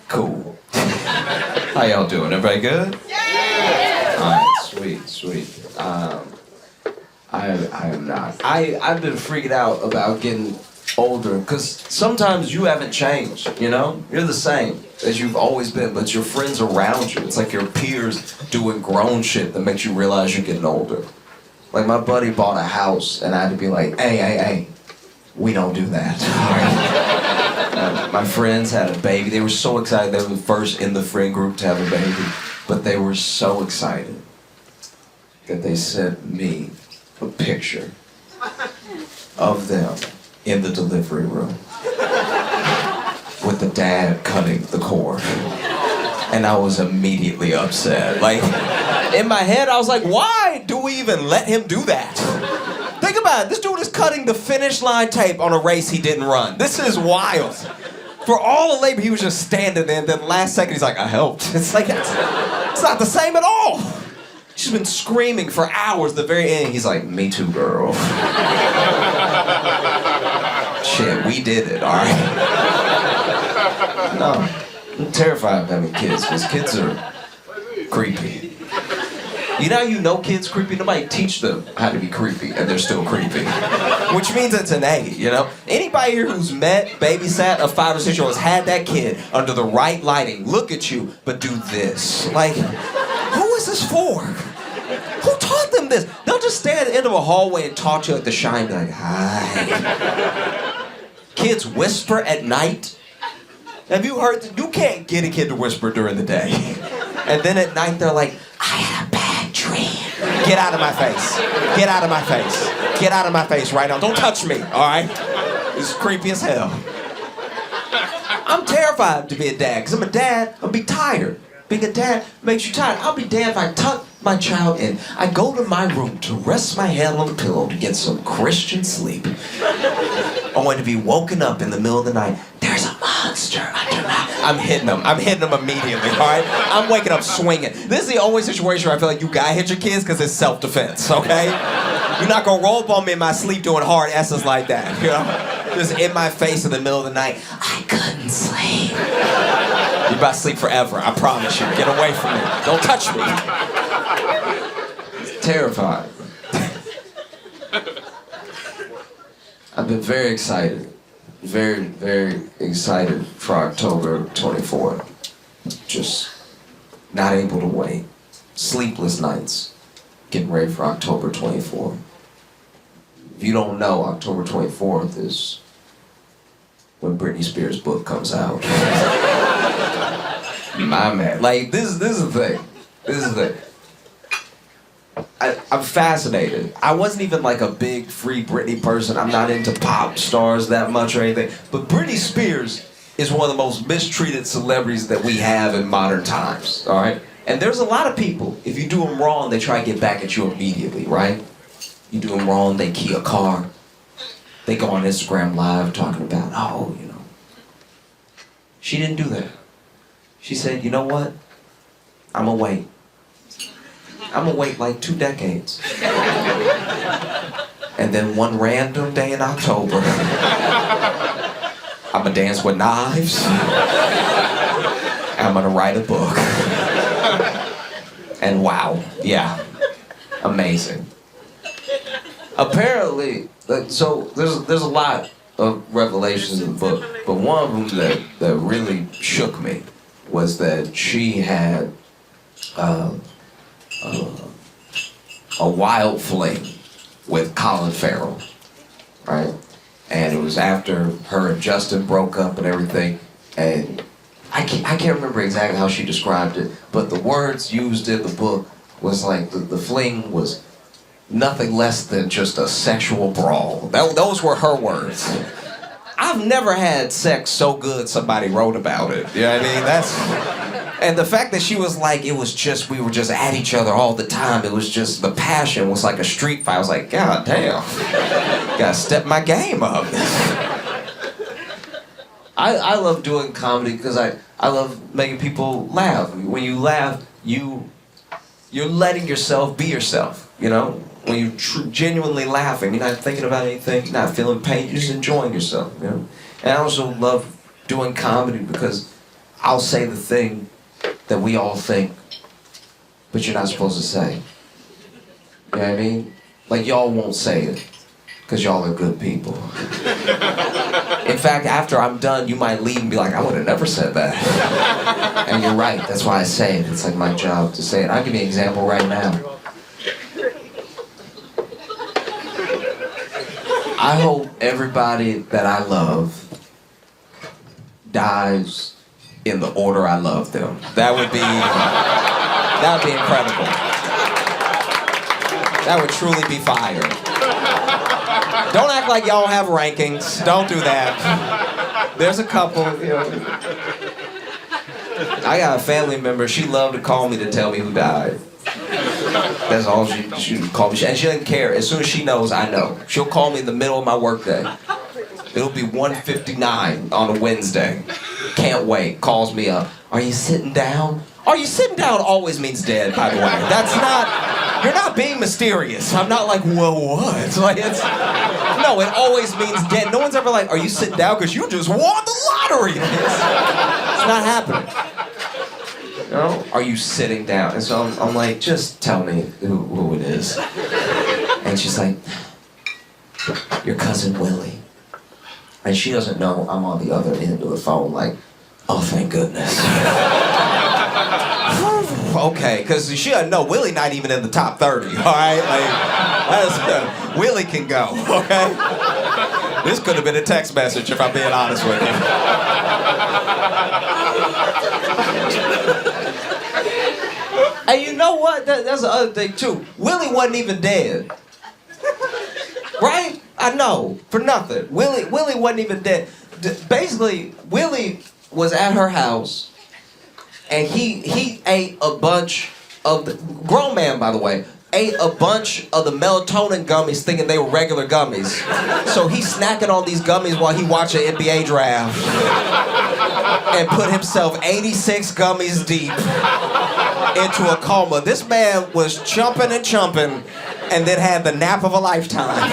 Cool. How y'all doing? Everybody good? Yeah! Alright, sweet. I am not. I've been freaking out about getting older, because sometimes you haven't changed, you know? You're the same as you've always been, but your friends around you, it's like your peers doing grown shit that makes you realize you're getting older. Like, my buddy bought a house, and I had to be like, hey, we don't do that. My friends had a baby. They were so excited. They were the first in the friend group to have a baby, but they were so excited that they sent me a picture of them in the delivery room with the dad cutting the cord. And I was immediately upset. Like, in my head, I was like, why do we even let him do that? Think about it. This dude is cutting the finish line tape on a race he didn't run. This is wild. For all the labor, he was just standing there, and then last second, he's like, I helped. It's like, it's not the same at all. She's been screaming for hours. The very end, he's like, me too, girl. Shit, we did it, all right? No, I'm terrified of having kids, because kids are creepy. You know kids creepy? Nobody teach them how to be creepy, and they're still creepy. Which means it's an A, you know? Anybody here who's babysat a 5 or 6 year old has had that kid under the right lighting, look at you, but do this. Like, who is this for? Who taught them this? They'll just stand at the end of a hallway and talk to you at the Shine, be like, hi. Kids whisper at night. Have you heard that? You can't get a kid to whisper during the day. And then at night they're like, I had a bad dream. Get out of my face. Get out of my face. Get out of my face right now. Don't touch me, all right? It's creepy as hell. I'm terrified to be a dad, because I'm a dad, I'll be tired. Being a dad makes you tired. I'll be damned if I tuck my child in. I go to my room to rest my head on the pillow to get some Christian sleep. Only to be woken up in the middle of the night. There's a monster under my... I'm hitting them immediately, all right? I'm waking up swinging. This is the only situation where I feel like you gotta hit your kids, because it's self-defense, okay? You're not gonna roll up on me in my sleep doing hard S's like that, you know? Just in my face in the middle of the night. I couldn't sleep. You're about to sleep forever, I promise you. Get away from me. Don't touch me. It's terrifying. I've been very excited. Very, very excited for October 24th. Just not able to wait. Sleepless nights. Getting ready for October 24th. If you don't know, October 24th is when Britney Spears' book comes out. My man. Like, this is the thing. This is the thing. I'm fascinated. I wasn't even like a big Free Britney person. I'm not into pop stars that much or anything. But Britney Spears is one of the most mistreated celebrities that we have in modern times, all right? And there's a lot of people, if you do them wrong, they try to get back at you immediately, right? You do them wrong, they key a car. They go on Instagram Live talking about, oh, you know. She didn't do that. She said, you know what? I'm gonna wait. I'm gonna wait like 2 decades. And then one random day in October, I'm gonna dance with knives. And I'm gonna write a book. And wow, yeah, amazing. Apparently, so there's a lot of revelations in the book, but one of them that really shook me was that she had a wild fling with Colin Farrell, right? And it was after her and Justin broke up and everything, and I can't remember exactly how she described it, but the words used in the book was like the fling was nothing less than just a sexual brawl. Those were her words. I've never had sex so good somebody wrote about it. You know what I mean? And the fact that she was like, we were just at each other all the time. It was just, the passion was like a street fight. I was like, God damn, gotta step my game up. I love doing comedy because I love making people laugh. When you laugh, you're letting yourself be yourself, you know? When you're genuinely laughing, you're not thinking about anything, you're not feeling pain, you're just enjoying yourself, you know? And I also love doing comedy because I'll say the thing that we all think, but you're not supposed to say. You know what I mean? Like, y'all won't say it, because y'all are good people. In fact, after I'm done, you might leave and be like, I would have never said that. And you're right, that's why I say it. It's like my job to say it. I'll give you an example right now. I hope everybody that I love dies in the order I love them. That would be incredible. That would truly be fire. Don't act like y'all have rankings. Don't do that. There's a couple, you know. I got a family member, she loved to call me to tell me who died. That's all she would call me. And she doesn't care. As soon as she knows, I know. She'll call me in the middle of my workday. It'll be 1:59 on a Wednesday. Can't wait. Calls me up. Are you sitting down? Are you sitting down always means dead, by the way. That's not, you're not being mysterious. I'm not like, well, what? Like, no, it always means dead. No one's ever like, are you sitting down because you just won the lottery? It's not happening. You know? Are you sitting down? And so I'm like, just tell me who it is. And she's like, your cousin Willie. And she doesn't know I'm on the other end of the phone like, oh, thank goodness. Okay, because she doesn't know Willie not even in the top 30, all right? Like, Willie can go, okay? This could have been a text message if I'm being honest with you. And you know what? That's the other thing too. Willie wasn't even dead. Right? I know, for nothing. Willie wasn't even dead. Basically, Willie was at her house, and he ate a bunch of the, grown man by the way, ate a bunch of the melatonin gummies thinking they were regular gummies. So he's snacking on these gummies while he watched an NBA draft. And put himself 86 gummies deep into a coma. This man was chumping and chumping and then had the nap of a lifetime.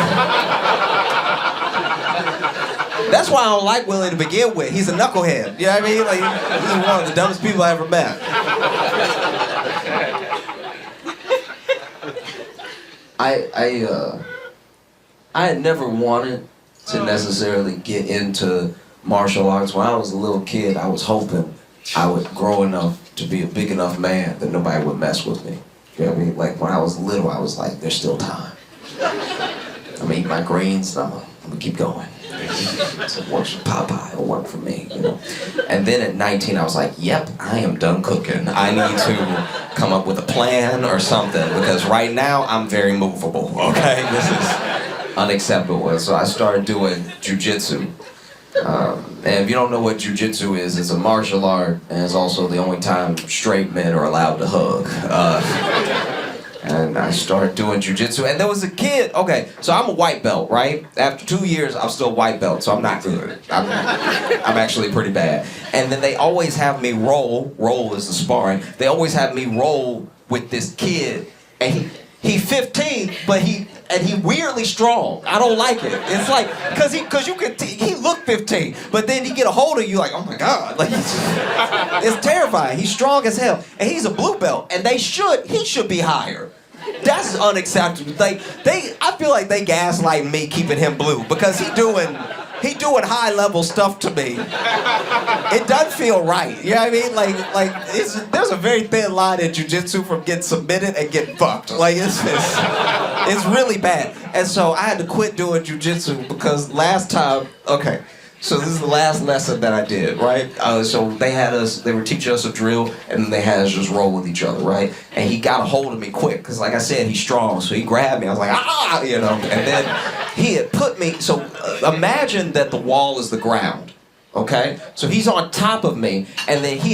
That's why I don't like Willie to begin with. He's a knucklehead. You know what I mean? Like, he's one of the dumbest people I ever met. I had never wanted to necessarily get into martial arts. When I was a little kid, I was hoping I would grow enough to be a big enough man that nobody would mess with me. You know what I mean? Like when I was little, I was like, there's still time. I'm gonna eat my greens, and I'm gonna keep going. So it works for Popeye, it'll work for me, you know. And then at 19, I was like, yep, I am done cooking. I need to come up with a plan or something, because right now I'm very movable, okay? This is unacceptable. And so I started doing jujitsu. And if you don't know what jujitsu is, it's a martial art, and it's also the only time straight men are allowed to hug. And I started doing jujitsu, and there was a kid. Okay, so I'm a white belt, right? After 2 years, I'm still white belt, so I'm not good. I'm actually pretty bad. And then they always have me roll is the sparring. They always have me roll with this kid, and he's 15, but he weirdly strong. I don't like it. It's like, cause you can he looked 15, but then he get a hold of you like, oh my God, like it's terrifying. He's strong as hell, and he's a blue belt, and he should be higher. That's unacceptable. I feel like they gaslight me keeping him blue because he doing high level stuff to me. It doesn't feel right. You know what I mean? Like there's a very thin line in jujitsu from getting submitted and getting fucked. Like it's really bad. And so I had to quit doing jujitsu because last time, okay, so this is the last lesson that I did, right? So they were teaching us a drill, and then they had us just roll with each other, right? And he got a hold of me quick, because like I said, he's strong, so he grabbed me. I was like, ah, you know, and then he had put me, so imagine that the wall is the ground, okay? So he's on top of me, and then he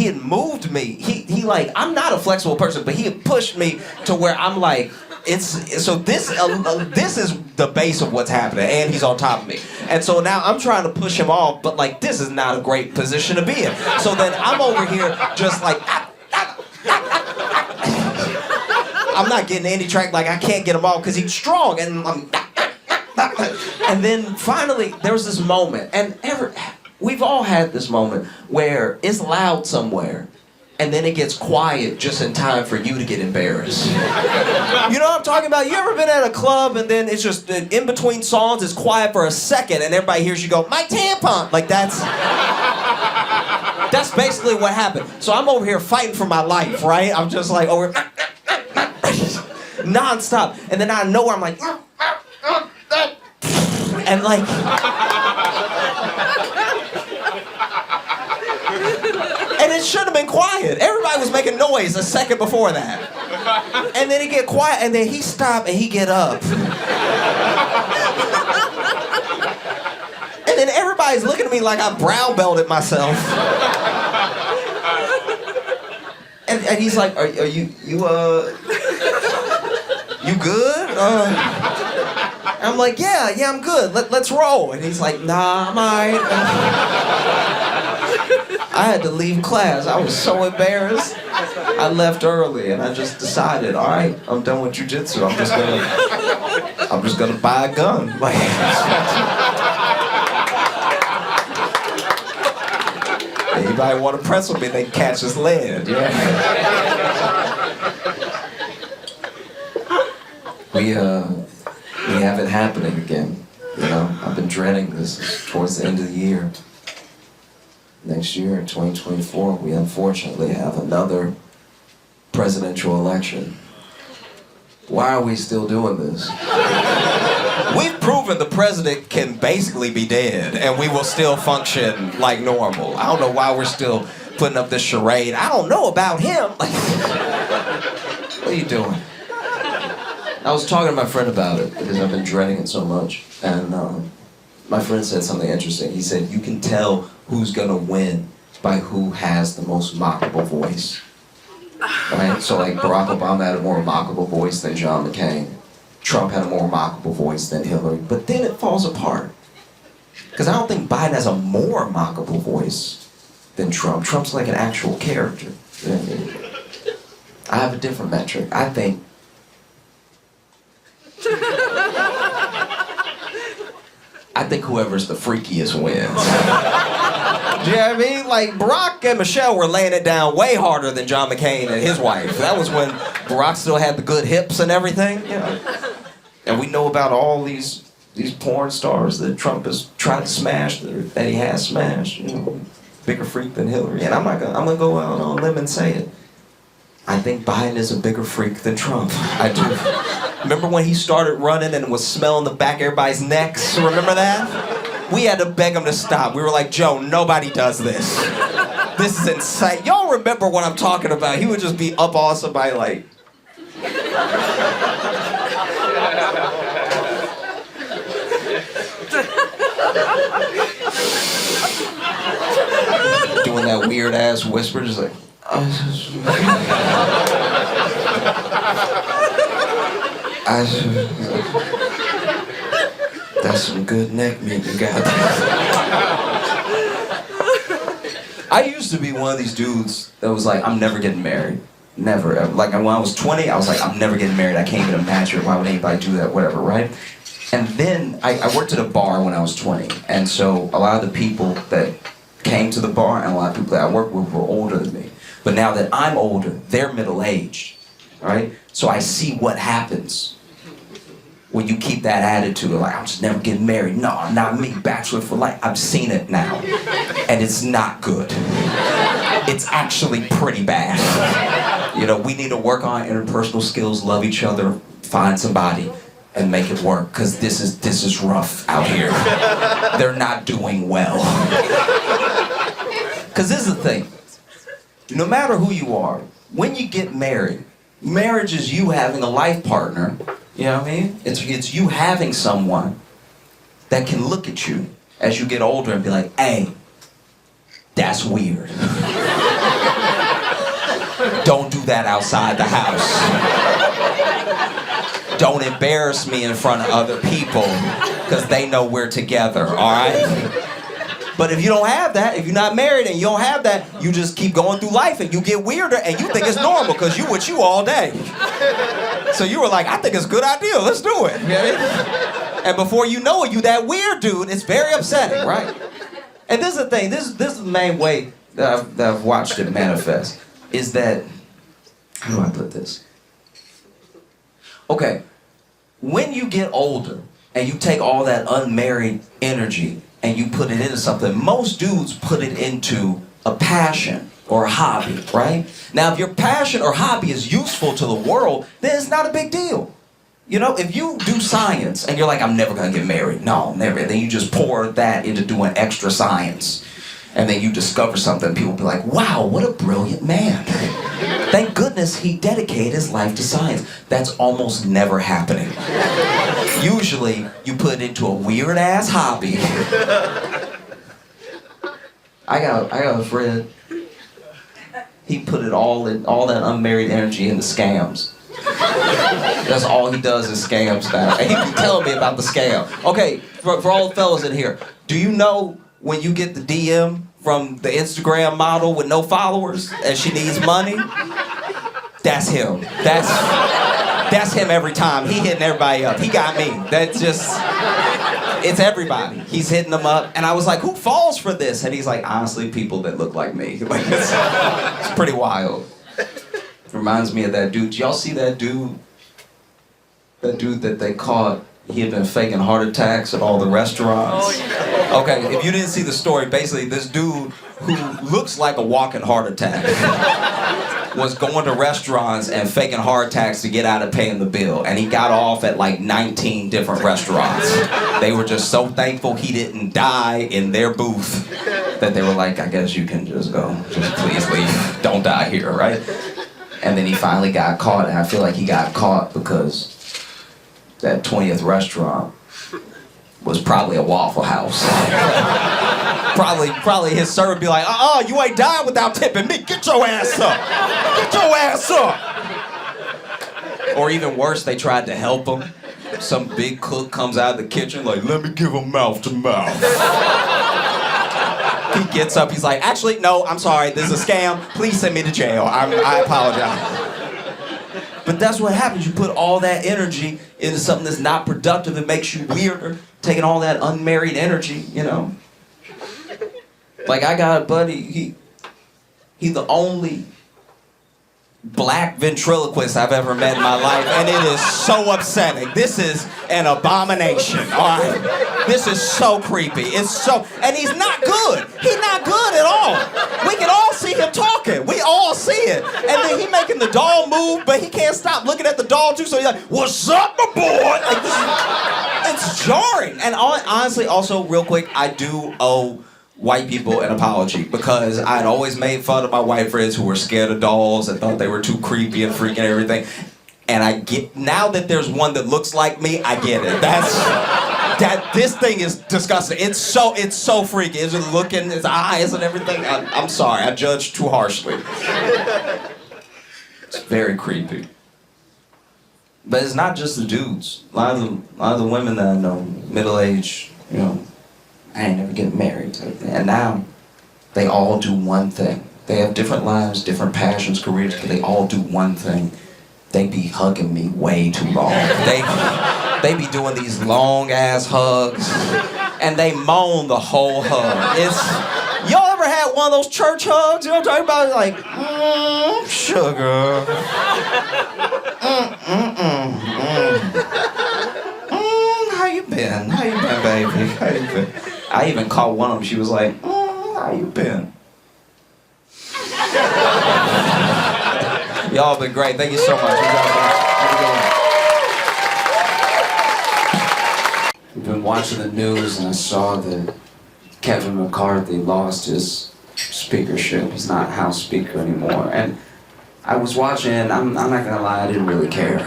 had moved me. He like, I'm not a flexible person, but he had pushed me to where I'm like, this is the base of what's happening, and he's on top of me. And so now I'm trying to push him off, but like this is not a great position to be in. So then I'm over here just like, I'm not getting any track, like I can't get him off because he's strong, and I'm, and then finally there was this moment, and we've all had this moment where it's loud somewhere, and then it gets quiet just in time for you to get embarrassed. You know what I'm talking about? You ever been at a club and then it's just in between songs, it's quiet for a second, and everybody hears you go, "My tampon!" Like that's basically what happened. So I'm over here fighting for my life, right? I'm just like over non-stop, and then out of nowhere I'm like, and like. And it should have been quiet. Everybody was making noise a second before that. And then it get quiet, and then he stopped and he get up. And then everybody's looking at me like I brown belted myself. And he's like, are you good? I'm like, yeah, I'm good. Let's roll. And he's like, nah, I'm alright. I had to leave class. I was so embarrassed. I left early, and I just decided, all right, I'm done with jujitsu. I'm just gonna buy a gun. Like, anybody want to press with me? They can catch his lead. Yeah. We have it happening again. You know, I've been dreading this towards the end of the year. Next year, in 2024, we unfortunately have another presidential election. Why are we still doing this? We've proven the president can basically be dead, and we will still function like normal. I don't know why we're still putting up this charade. I don't know about him. Like, what are you doing? I was talking to my friend about it because I've been dreading it so much, and my friend said something interesting. He said, you can tell who's gonna win by who has the most mockable voice. Right? So like Barack Obama had a more mockable voice than John McCain. Trump had a more mockable voice than Hillary. But then it falls apart. Because I don't think Biden has a more mockable voice than Trump. Trump's like an actual character. You know what I mean? I have a different metric. I think whoever's the freakiest wins. Do you know what I mean? Like, Barack and Michelle were laying it down way harder than John McCain and his wife. That was when Barack still had the good hips and everything, you know. And we know about all these porn stars that Trump has tried to smash, that he has smashed, you know. Bigger freak than Hillary. And I'm gonna go out on a limb and say it. I think Biden is a bigger freak than Trump. I do. Remember when he started running and was smelling the back of everybody's necks? Remember that? We had to beg him to stop. We were like, Joe, nobody does this. This is insane. Y'all remember what I'm talking about. He would just be up on somebody like... doing that weird ass whisper, just like... That's some good neck meat you got. I used to be one of these dudes that was like, I'm never getting married. Never. Like, when I was 20, I was like, I'm never getting married. I can't even imagine it. Why would anybody do that? Whatever, right? And then I worked at a bar when I was 20. And so a lot of the people that came to the bar and a lot of people that I worked with were older than me. But now that I'm older, they're middle-aged, right? So I see what happens when you keep that attitude of like, I'm just never getting married. No, not me, bachelor for life. I've seen it now, and it's not good. It's actually pretty bad. You know, we need to work on interpersonal skills, love each other, find somebody, and make it work, because this is rough out here. They're not doing well. Because this is the thing. No matter who you are, when you get married, marriage is you having a life partner, you know what I mean? It's you having someone that can look at you as you get older and be like, hey, that's weird. Don't do that outside the house. Don't embarrass me in front of other people, because they know we're together, all right? But if you don't have that, if you're not married and you don't have that, you just keep going through life and you get weirder and you think it's normal because you with you all day. So you were like, I think it's a good idea, let's do it. Okay? And before you know it, you that weird dude. It's very upsetting, right? And this is the thing, this is the main way that I've watched it manifest, is that, how do I put this? Okay, when you get older and you take all that unmarried energy and you put it into something, most dudes put it into a passion or a hobby, right? Now, if your passion or hobby is useful to the world, then it's not a big deal. You know, if you do science and you're like, I'm never gonna get married, no, never, then you just pour that into doing extra science. And then you discover something, people be like, wow, what a brilliant man. Thank goodness he dedicated his life to science. That's almost never happening. Usually, you put it into a weird-ass hobby. I got a friend, he put it all that unmarried energy into scams. That's all he does is scams now. And he be telling me about the scam. Okay, for all the fellas in here, do you know when you get the DM from the Instagram model with no followers and she needs money? That's him. That's him every time. He hitting everybody up. He got me. That's just, it's everybody. He's hitting them up. And I was like, who falls for this? And he's like, honestly, people that look like me. Like, it's pretty wild. Reminds me of that dude. Y'all see that dude? That dude that they caught, he had been faking heart attacks at all the restaurants. Oh, yeah. Okay, if you didn't see the story, basically this dude who looks like a walking heart attack was going to restaurants and faking heart attacks to get out of paying the bill. And he got off at like 19 different restaurants. They were just so thankful he didn't die in their booth that they were like, I guess you can just go. Just please leave. Don't die here, right? And then he finally got caught, and I feel like he got caught because that 20th restaurant was probably a Waffle House. probably his server would be like, you ain't dying without tipping me. Get your ass up. Get your ass up. Or even worse, they tried to help him. Some big cook comes out of the kitchen like, let me give him mouth to mouth. He gets up, he's like, actually, no, I'm sorry, this is a scam. Please send me to jail. I apologize. But that's what happens. You put all that energy into something that's not productive. It makes you weirder. Taking all that unmarried energy, you know. Like, I got a buddy, he's the only black ventriloquist I've ever met in my life, and it is so upsetting. This is an abomination, all right? This is so creepy. It's so, and he's not good. He's not good at all. We can all see him talking. We all see it. And then he making the doll move, but he can't stop looking at the doll too, so he's like, what's up, my boy? Like, it's jarring. And honestly, also, real quick, I do owe white people an apology, because I'd always made fun of my white friends who were scared of dolls and thought they were too creepy and freaky and everything. And I get, now that there's one that looks like me, I get it. This thing is disgusting. It's so freaky. It's just looking, his eyes and everything. I'm sorry, I judged too harshly. It's very creepy. But it's not just the dudes. A lot of the women that I know, middle-aged, you know, I ain't never getting married. And now, they all do one thing. They have different lives, different passions, careers, but they all do one thing. They be hugging me way too long. They be doing these long-ass hugs, and they moan the whole hug. Y'all ever had one of those church hugs? You know what I'm talking about? Like, sugar. How you been? How you been, baby? How you been? I even caught one of them. She was like, how you been? Y'all been great. Thank you so much. We've been watching the news, and I saw that Kevin McCarthy lost his speakership. He's not House Speaker anymore. And I was watching, and I'm not gonna lie, I didn't really care.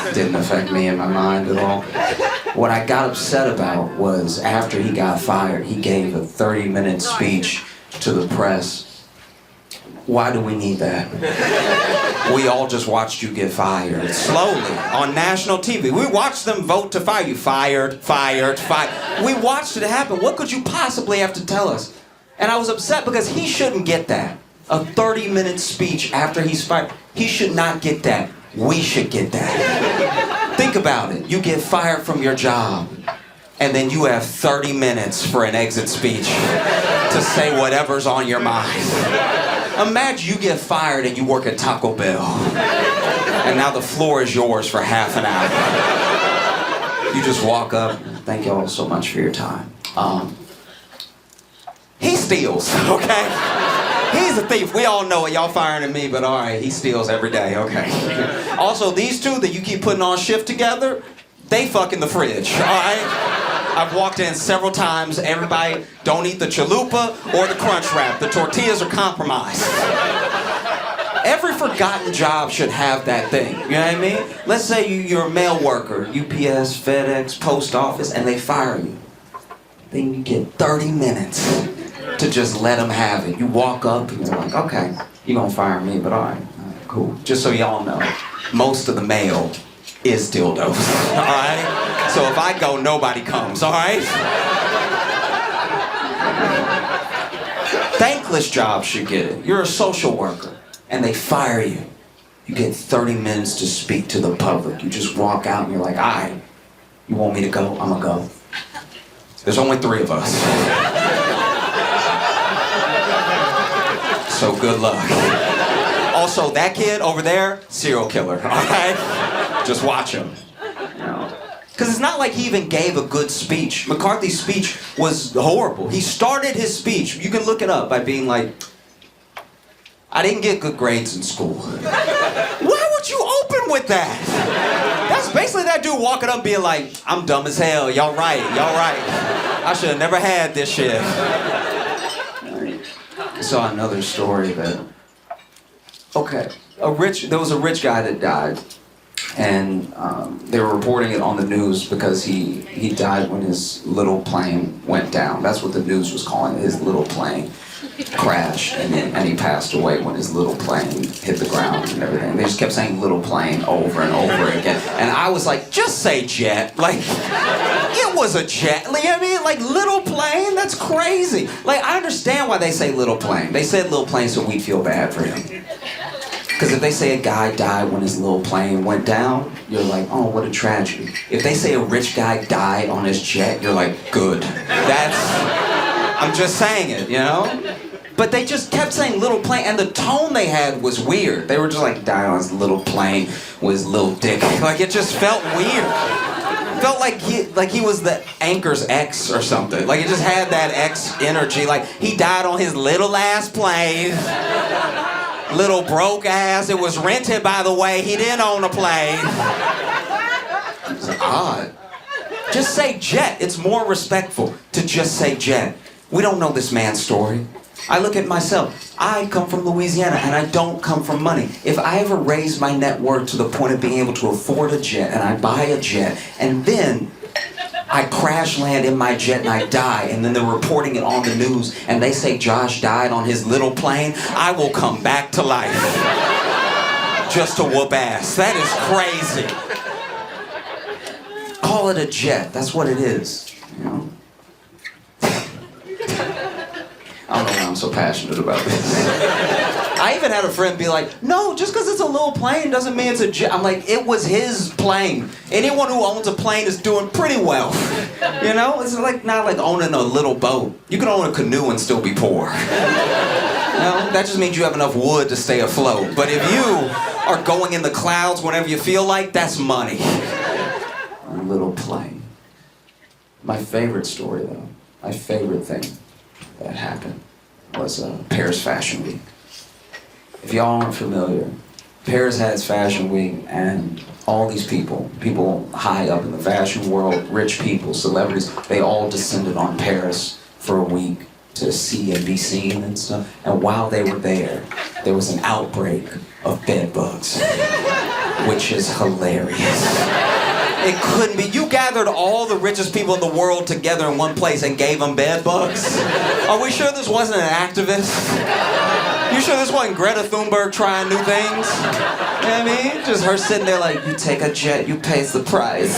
It didn't affect me in my mind at all. What I got upset about was after he got fired, he gave a 30-minute speech to the press. Why do we need that? We all just watched you get fired. Slowly, on national TV. We watched them vote to fire you. Fired, fired, fired. We watched it happen. What could you possibly have to tell us? And I was upset because he shouldn't get that. A 30-minute speech after he's fired. He should not get that. We should get that. Think about it. You get fired from your job. and then you have 30 minutes for an exit speech to say whatever's on your mind. Imagine you get fired and you work at Taco Bell, and now the floor is yours for half an hour. You just walk up, thank y'all so much for your time. He steals, okay? He's a thief. We all know it. Y'all firing at me, but all right, he steals every day, okay. Also, these two that you keep putting on shift together, they fuck in the fridge, all right? I've walked in several times. Everybody don't eat the chalupa or the crunch wrap. The tortillas are compromised. Every forgotten job should have that thing. You know what I mean? Let's say you're a mail worker, UPS, FedEx, post office, and they fire you. Then you get 30 minutes to just let them have it. You walk up and you're like, okay, you're gonna fire me, but all right, cool. Just so y'all know, most of the mail is dildos, all right? So if I go, nobody comes, all right? Thankless jobs should get it. You're a social worker, and they fire you. You get 30 minutes to speak to the public. You just walk out and you're like, all right, you want me to go? I'm gonna go. There's only 3 of us. So good luck. Also, that kid over there, serial killer, all right? Just watch him. Because it's not like he even gave a good speech. McCarthy's speech was horrible. He started his speech, you can look it up, by being like, I didn't get good grades in school. Why would you open with that? That's basically that dude walking up being like, I'm dumb as hell, y'all right. I should have never had this shit. I saw another story that, okay, there was a rich guy that died, and they were reporting it on the news because he died when his little plane went down. That's what the news was calling it, his little plane crashed, and he passed away when his little plane hit the ground and everything. They just kept saying little plane over and over again, and I was like, just say jet. Like, it was a jet. Like, I mean, like, little plane? That's crazy. Like, I understand why they say little plane. They said little plane so we'd feel bad for him. Because if they say a guy died when his little plane went down, you're like, oh, what a tragedy. If they say a rich guy died on his jet, you're like, good. I'm just saying it, you know? But they just kept saying little plane, and the tone they had was weird. They were just like, died on his little plane with his little dick. Like, it just felt weird. It felt like he was the anchor's ex or something. Like, it just had that ex energy. Like, he died on his little ass plane. Little broke ass. It was rented, by the way. He didn't own a plane. It's odd. Just say jet. It's more respectful to just say jet. We don't know this man's story. I look at myself. I come from Louisiana, and I don't come from money. If I ever raise my net worth to the point of being able to afford a jet, and I buy a jet, and then I crash land in my jet and I die, and then they're reporting it on the news, and they say Josh died on his little plane, I will come back to life. Just to whoop ass. That is crazy. Call it a jet. That's what it is. You know? I don't know why I'm so passionate about this. I even had a friend be like, no, just because it's a little plane doesn't mean it's a jet. I'm like, it was his plane. Anyone who owns a plane is doing pretty well. You know? It's like not like owning a little boat. You can own a canoe and still be poor. You know? That just means you have enough wood to stay afloat. But if you are going in the clouds whenever you feel like, that's money. A little plane. My favorite story, though, my favorite thing that happened was Paris Fashion Week. If y'all aren't familiar, Paris has Fashion Week, and all these people high up in the fashion world, rich people, celebrities, they all descended on Paris for a week to see and be seen and stuff. And while they were there was an outbreak of bed bugs, which is hilarious. It couldn't be. You gathered all the richest people in the world together in one place and gave them bed bugs? Are we sure this wasn't an activist? You sure this wasn't Greta Thunberg trying new things? You know what I mean? Just her sitting there like, you take a jet, you pays the price.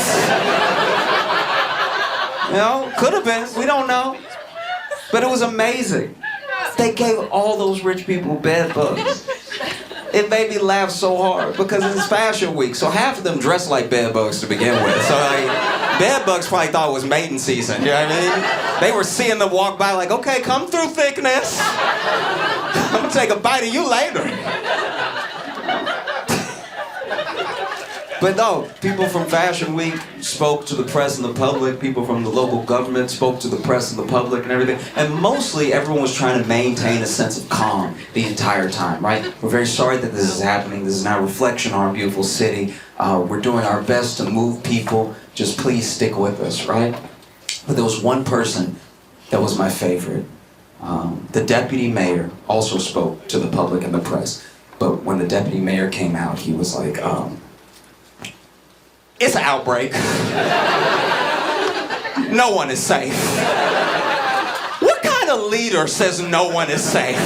You know, could have been. We don't know. But it was amazing. They gave all those rich people bed bugs. It made me laugh so hard because it's Fashion Week, so half of them dress like bed bugs to begin with. So like, Bed bugs probably thought it was mating season, you know what I mean? They were seeing them walk by like, okay, come through, thickness. I'm gonna take a bite of you later. But no, people from Fashion Week spoke to the press and the public. People from the local government spoke to the press and the public and everything. And mostly everyone was trying to maintain a sense of calm the entire time, right? We're very sorry that this is happening. This is not a reflection on our beautiful city. We're doing our best to move people. Just please stick with us, right? But there was one person that was my favorite. The deputy mayor also spoke to the public and the press. But when the deputy mayor came out, he was like, it's an outbreak. No one is safe. What kind of leader says no one is safe?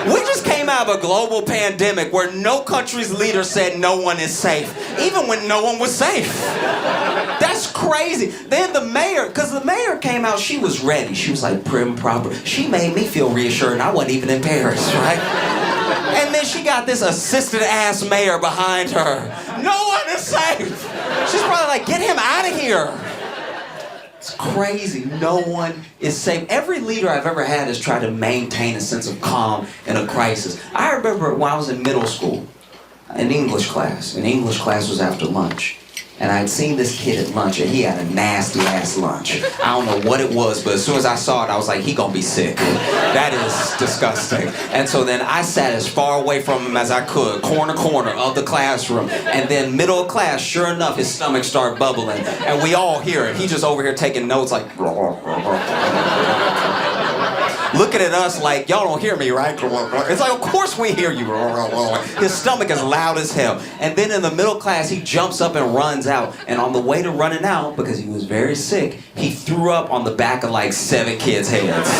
We just came out of a global pandemic where no country's leader said no one is safe, even when no one was safe. That's crazy. Then the mayor, because the mayor came out, she was ready. She was like prim, proper. She made me feel reassured, and I wasn't even in Paris, right? And then she got this assistant-ass mayor behind her. No one is safe. She's probably like, get him out of here. It's crazy. No one is safe. Every leader I've ever had has tried to maintain a sense of calm in a crisis. I remember when I was in middle school, in English class. And English class was after lunch. And I'd seen this kid at lunch, and he had a nasty-ass lunch. I don't know what it was, but as soon as I saw it, I was like, he gonna be sick. That is disgusting. And so then I sat as far away from him as I could, corner of the classroom. And then middle of class, sure enough, his stomach started bubbling. And we all hear it. He just over here taking notes like... looking at us like, y'all don't hear me, right? It's like, of course we hear you. His stomach is loud as hell. And then in the middle class, he jumps up and runs out. And on the way to running out, because he was very sick, he threw up on the back of like 7 kids' heads.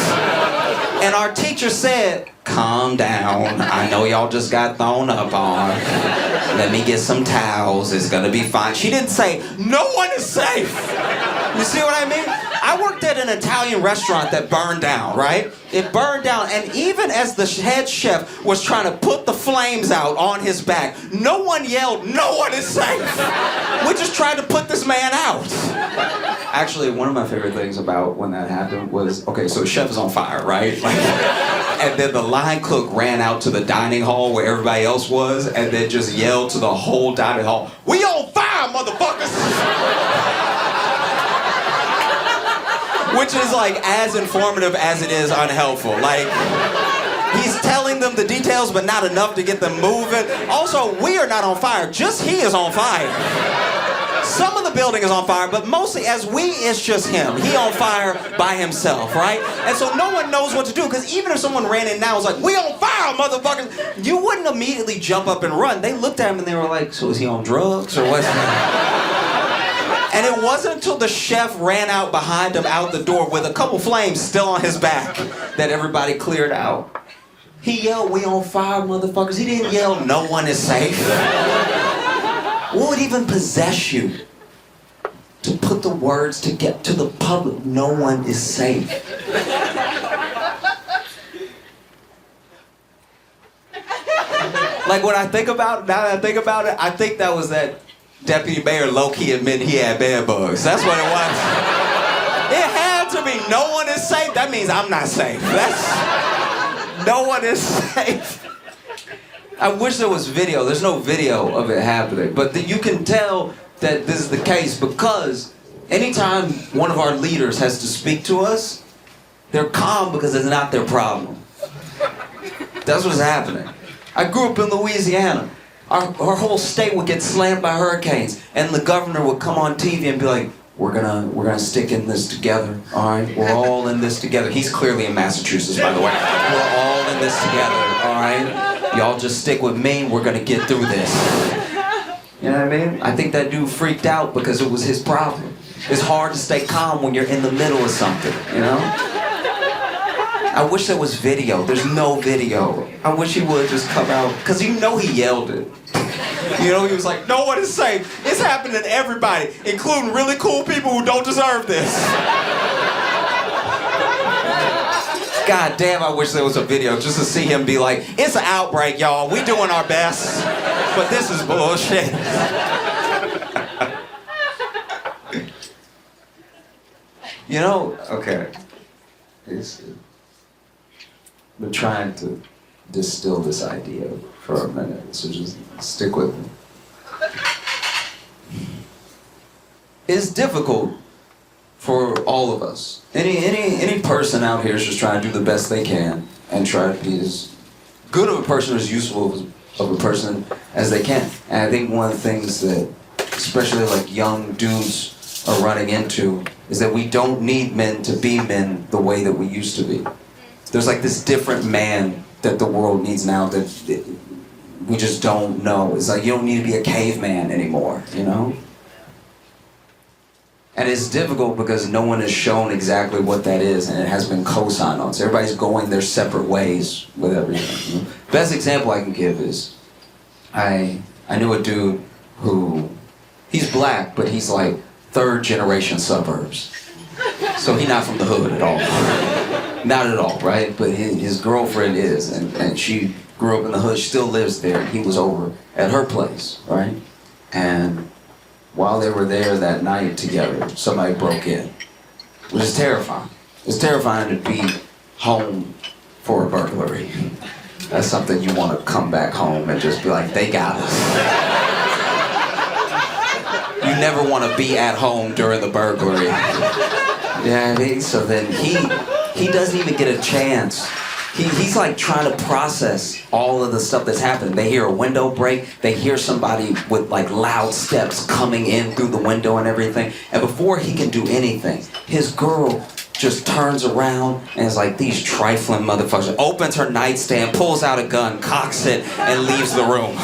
And our teacher said, calm down. I know y'all just got thrown up on. Let me get some towels. It's gonna be fine. She didn't say, no one is safe. You see what I mean? I worked at an Italian restaurant that burned down, right? It burned down, and even as the head chef was trying to put the flames out on his back, no one yelled, no one is safe. We just tried to put this man out. Actually, one of my favorite things about when that happened was, okay, so the chef is on fire, right? Like, and then the line cook ran out to the dining hall where everybody else was, and then just yelled to the whole dining hall, we on fire, motherfuckers! Which is like as informative as it is unhelpful. Like, he's telling them the details, but not enough to get them moving. Also, we are not on fire, just he is on fire. Some of the building is on fire, but mostly as we, it's just him. He on fire by himself, right? And so no one knows what to do, because even if someone ran in now and was like, we on fire, motherfuckers, you wouldn't immediately jump up and run. They looked at him and they were like, so is he on drugs or what's And it wasn't until the chef ran out behind him out the door with a couple flames still on his back that everybody cleared out. He yelled, we on fire, motherfuckers. He didn't yell, no one is safe. What would even possess you to put the words to get to the public, no one is safe? Like, when I think about it, now that I think about it, I think that was that deputy mayor low-key admitting he had bed bugs. That's what it was. It had to be. No one is safe. That means I'm not safe. That's... No one is safe. I wish there was video. There's no video of it happening. But you can tell that this is the case because anytime one of our leaders has to speak to us, they're calm because it's not their problem. That's what's happening. I grew up in Louisiana. Our whole state would get slammed by hurricanes, and the governor would come on TV and be like, we're gonna stick in this together, all right? We're all in this together. He's clearly in Massachusetts, by the way. We're all in this together, all right? Y'all just stick with me, we're gonna get through this. You know what I mean? I think that dude freaked out because it was his problem. It's hard to stay calm when you're in the middle of something, you know? I wish there was video. There's no video. I wish he would just come out, because you know he yelled it. You know, he was like, no one is safe. It's happening to everybody, including really cool people who don't deserve this. God damn, I wish there was a video just to see him be like, it's an outbreak, y'all. We doing our best, but this is bullshit. You know, okay. We're trying to distill this idea for a minute, so just stick with me. It's difficult for all of us. Any person out here is just trying to do the best they can and try to be as good of a person, as useful of a person as they can. And I think one of the things that, especially like young dudes, are running into is that we don't need men to be men the way that we used to be. There's like this different man that the world needs now that we just don't know. It's like you don't need to be a caveman anymore, you know? And it's difficult because no one has shown exactly what that is, and it has been co-signed on. So everybody's going their separate ways with everything. You know? Best example I can give is I knew a dude who, he's black, but he's like third generation suburbs. So he's not from the hood at all. Not at all, right? But his girlfriend is, and she grew up in the hood, she still lives there. He was over at her place, right? And while they were there that night together, somebody broke in, which is terrifying. It's terrifying to be home for a burglary. That's something you want to come back home and just be like, they got us. You never want to be at home during the burglary. Yeah, so then he doesn't even get a chance. He's like trying to process all of the stuff that's happened. They hear a window break. They hear somebody with like loud steps coming in through the window and everything. And before he can do anything, his girl just turns around and is like, these trifling motherfuckers. Opens her nightstand, pulls out a gun, cocks it, and leaves the room.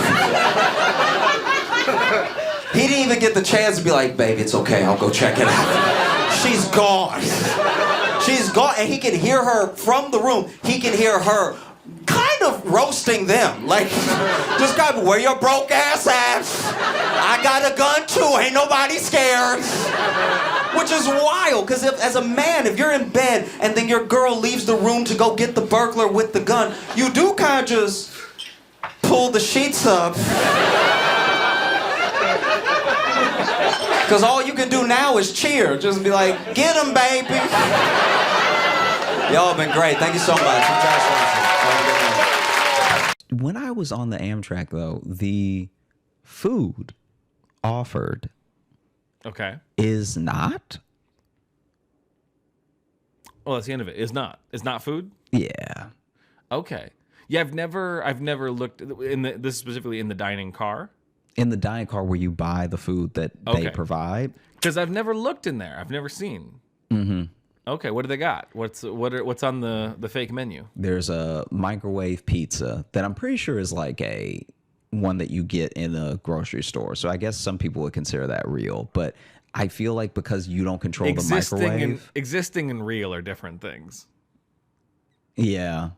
He didn't even get the chance to be like, baby, it's okay, I'll go check it out. She's gone. She's gone, and he can hear her from the room. He can hear her kind of roasting them. Like, just kind of, where your broke ass at? I got a gun too, ain't nobody scared. Which is wild, because as a man, if you're in bed and then your girl leaves the room to go get the burglar with the gun, you do kind of just pull the sheets up. Because all you can do now is cheer. Just be like, get him, baby. Y'all have been great. Thank you so much. When I was on the Amtrak, though, the food offered is not. Well, that's the end of it. Is not. It's not food? Yeah. Okay. Yeah, I've never looked this specifically in the dining car. In the dining car where you buy the food that they provide. Because I've never looked in there. I've never seen. Mm-hmm. Okay, what do they got? What's on the fake menu? There's a microwave pizza that I'm pretty sure is like a one that you get in a grocery store. So I guess some people would consider that real, but I feel like because you don't control the microwave, existing and real are different things. Yeah.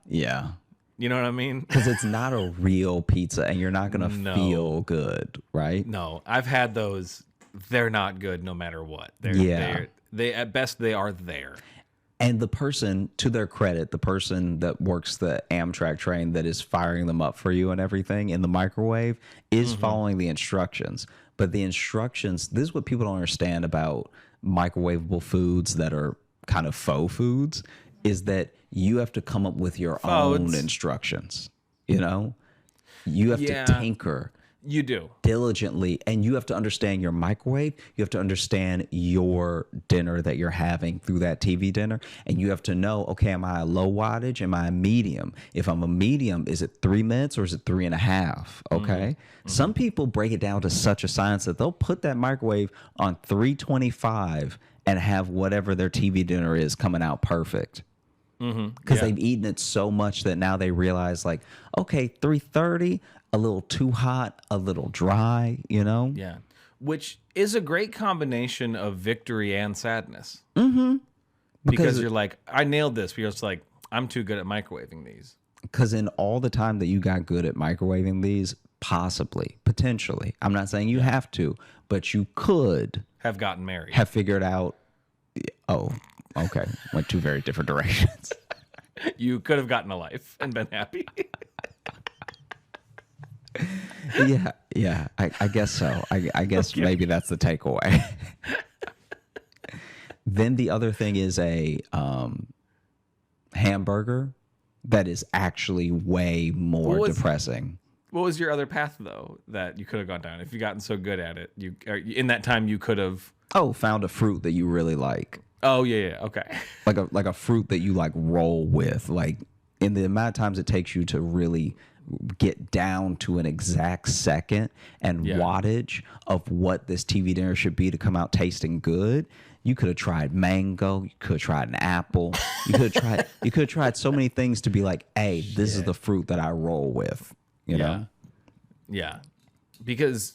You know what I mean? Because it's not a real pizza, and you're not gonna feel good, right? No, I've had those. They're not good, no matter what. They at best they are there. And the person, to their credit, the person that works the Amtrak train that is firing them up for you and everything in the microwave is following the instructions. But the instructions, this is what people don't understand about microwavable foods that are kind of faux foods, is that you have to come up with your own instructions. You know, you have to tinker. You do. Diligently, and you have to understand your microwave. You have to understand your dinner that you're having through that TV dinner, and you have to know, okay, am I a low wattage? Am I a medium? If I'm a medium, is it 3 minutes or is it 3.5? Okay. Some people break it down to such a science that they'll put that microwave on 325 and have whatever their TV dinner is coming out perfect. Because they've eaten it so much that now they realize, like, okay, 330, a little too hot, a little dry, you know? Yeah. Which is a great combination of victory and sadness. Because you're like, I nailed this. Because it's like, I'm too good at microwaving these. Because in all the time that you got good at microwaving these, possibly, potentially, I'm not saying you have to, but you could have gotten married. Have figured out, okay, went two very different directions. You could have gotten a life and been happy. I guess so. I guess maybe that's the takeaway. Then the other thing is a hamburger that is actually way more depressing. What was your other path though that you could have gone down if you gotten so good at it? In that time you could have. Oh, found a fruit that you really like. Oh yeah, okay. Like a fruit that you like roll with. Like in the amount of times it takes you to really get down to an exact second and wattage of what this TV dinner should be to come out tasting good. You could have tried mango. You could have tried an apple. You could have tried so many things to be like, hey, this is the fruit that I roll with. You know? Yeah. Because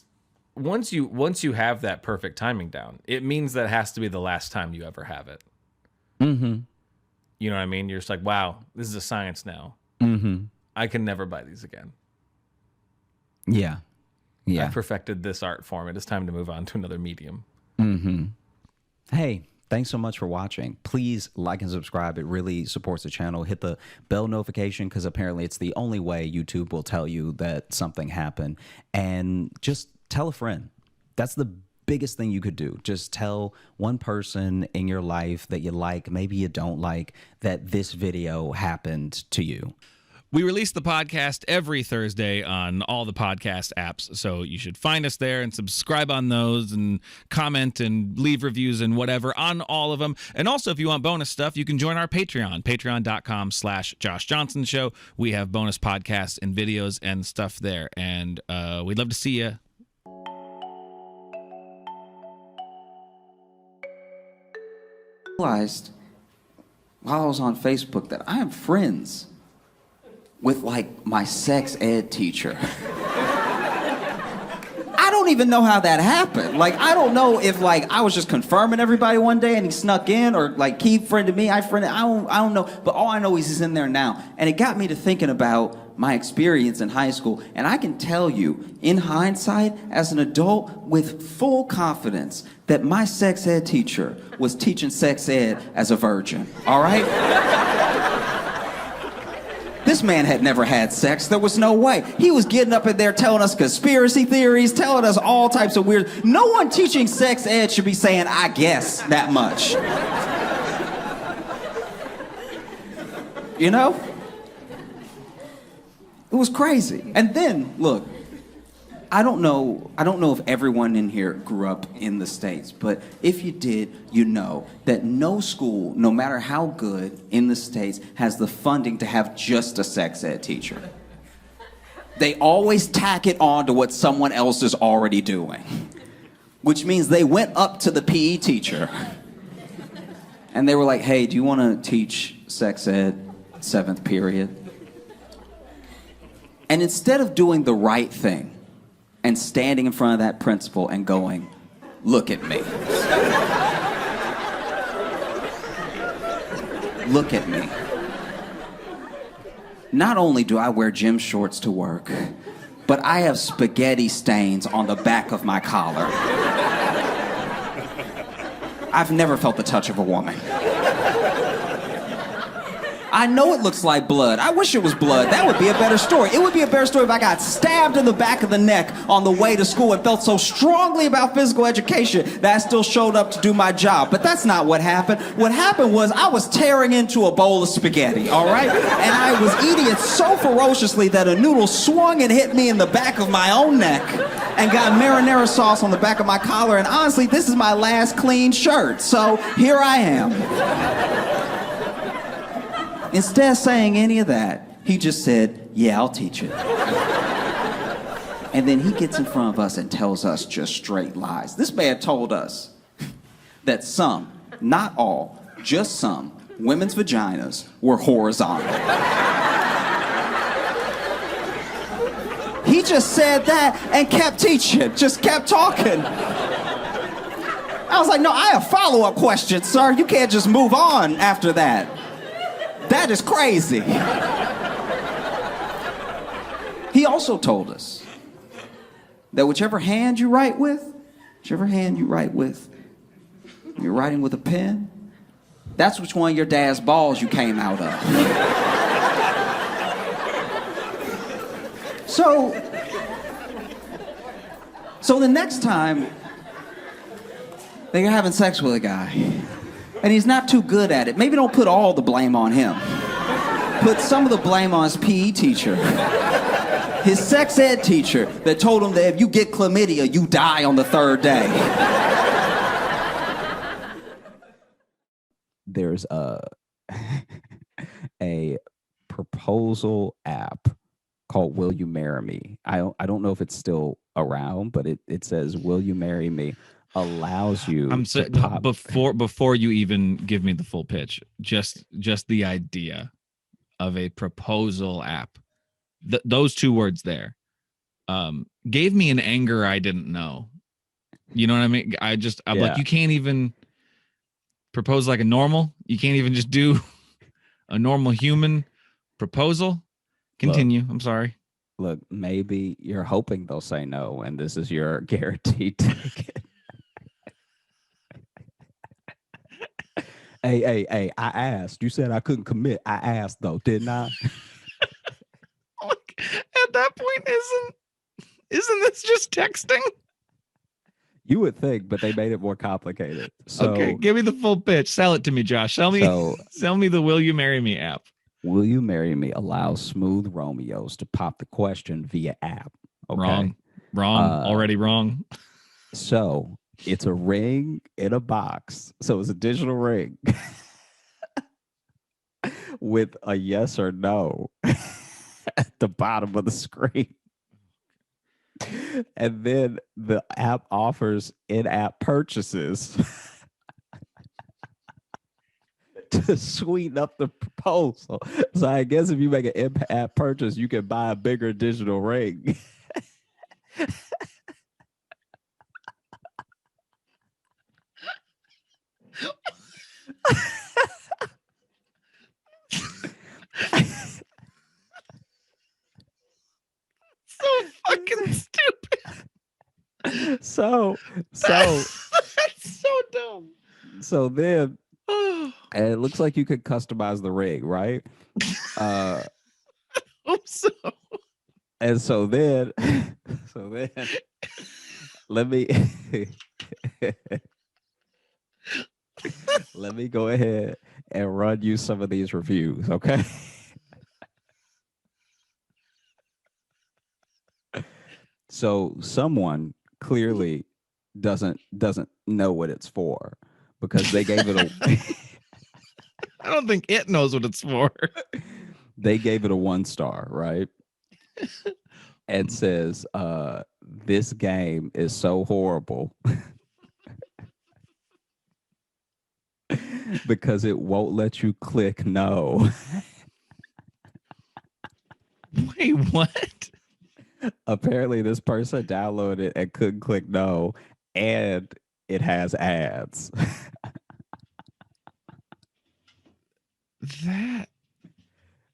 once you have that perfect timing down, it means that has to be the last time you ever have it. Mm-hmm. You know what I mean? You're just like, wow, this is a science now. Mm-hmm. I can never buy these again. Yeah. Yeah. I perfected this art form. It is time to move on to another medium. Mm-hmm. Hey, thanks so much for watching. Please like and subscribe. It really supports the channel. Hit the bell notification because apparently it's the only way YouTube will tell you that something happened. And just tell a friend. That's the biggest thing you could do. Just tell one person in your life that you like, maybe you don't like, that this video happened to you. We release the podcast every Thursday on all the podcast apps, so you should find us there and subscribe on those and comment and leave reviews and whatever on all of them. And also, if you want bonus stuff, you can join our Patreon, patreon.com/Josh Johnson Show. We have bonus podcasts and videos and stuff there, and we'd love to see you. Realized while I was on Facebook that I am friends with like my sex ed teacher. I don't even know how that happened. Like, I don't know if like I was just confirming everybody one day and he snuck in, or like he friended me, I friended. I don't know. But all I know is he's in there now, and it got me to thinking about my experience in high school. And I can tell you, in hindsight, as an adult, with full confidence, that my sex ed teacher was teaching sex ed as a virgin. All right. This man had never had sex. There was no way. He was getting up in there telling us conspiracy theories, telling us all types of weird. No one teaching sex ed should be saying, I guess, that much. You know? It was crazy. And then, look, I don't know if everyone in here grew up in the States, but if you did, you know that no school, no matter how good in the States, has the funding to have just a sex ed teacher. They always tack it on to what someone else is already doing, which means they went up to the PE teacher and they were like, hey, do you want to teach sex ed 7th period? And instead of doing the right thing, and standing in front of that principal and going, look at me. Look at me. Not only do I wear gym shorts to work, but I have spaghetti stains on the back of my collar. I've never felt the touch of a woman. I know it looks like blood. I wish it was blood. That would be a better story. It would be a better story if I got stabbed in the back of the neck on the way to school and felt so strongly about physical education that I still showed up to do my job. But that's not what happened. What happened was I was tearing into a bowl of spaghetti, all right? And I was eating it so ferociously that a noodle swung and hit me in the back of my own neck and got marinara sauce on the back of my collar. And honestly, this is my last clean shirt. So here I am. Instead of saying any of that, he just said, yeah, I'll teach it. And then he gets in front of us and tells us just straight lies. This man told us that some, not all, just some, women's vaginas were horizontal. He just said that and kept teaching, just kept talking. I was like, no, I have follow-up questions, sir. You can't just move on after that. That is crazy. He also told us that whichever hand you write with, you're writing with a pen, that's which one of your dad's balls you came out of. So the next time that you're having sex with a guy, And he's not too good at it. Maybe don't put all the blame on him. Put some of the blame on his PE teacher. His sex ed teacher that told him that if you get chlamydia, you die on the third day. There's a proposal app called Will You Marry Me? I don't know if it's still around, but it says Will You Marry Me allows you to pop. Before you even give me the full pitch, just the idea of a proposal app, those two words there gave me an anger I didn't know. You know what I mean? I'm like, you can't even propose like a normal. You can't even just do a normal human proposal. Continue. I'm sorry. Look, maybe you're hoping they'll say no, and this is your guaranteed ticket. Hey, I asked. You said I couldn't commit. I asked, though, didn't I? At that point, isn't this just texting? You would think, but they made it more complicated. So, okay, give me the full pitch. Sell it to me, Josh. Sell me the Will You Marry Me app. Will You Marry Me allows smooth Romeos to pop the question via app. Okay? Wrong. Already wrong. So it's a ring in a box. So it's a digital ring with a yes or no at the bottom of the screen. And then the app offers in-app purchases to sweeten up the proposal. So I guess if you make an in-app purchase, you can buy a bigger digital ring. So fucking stupid. So that's so dumb. So then, and it looks like you could customize the ring, right? Hope so. And so then, let me let me go ahead and run you some of these reviews, okay? So someone clearly doesn't know what it's for because they gave it a I don't think it knows what it's for. They gave it a 1 star, right? And says, this game is so horrible because it won't let you click no. Wait, what? Apparently this person downloaded it and couldn't click no, and it has ads.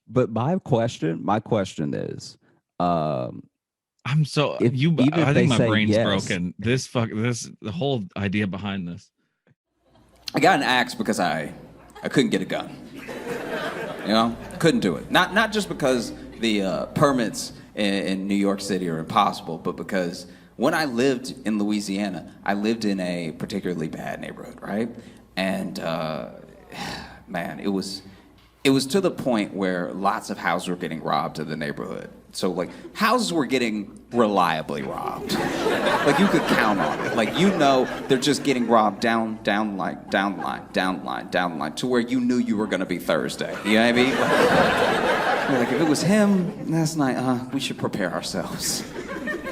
But my question is, I'm so if you. even I if think they my say brain's yes, broken. The whole idea behind this. I got an axe because I couldn't get a gun. You know, couldn't do it. Not just because the permits in New York City are impossible, but because when I lived in Louisiana, I lived in a particularly bad neighborhood, right? And man, it was to the point where lots of houses were getting robbed in the neighborhood. So like houses were getting reliably robbed. Like you could count on it. Like you know they're just getting robbed down line to where you knew you were gonna be Thursday. You know what I mean? Like if it was him last night, we should prepare ourselves.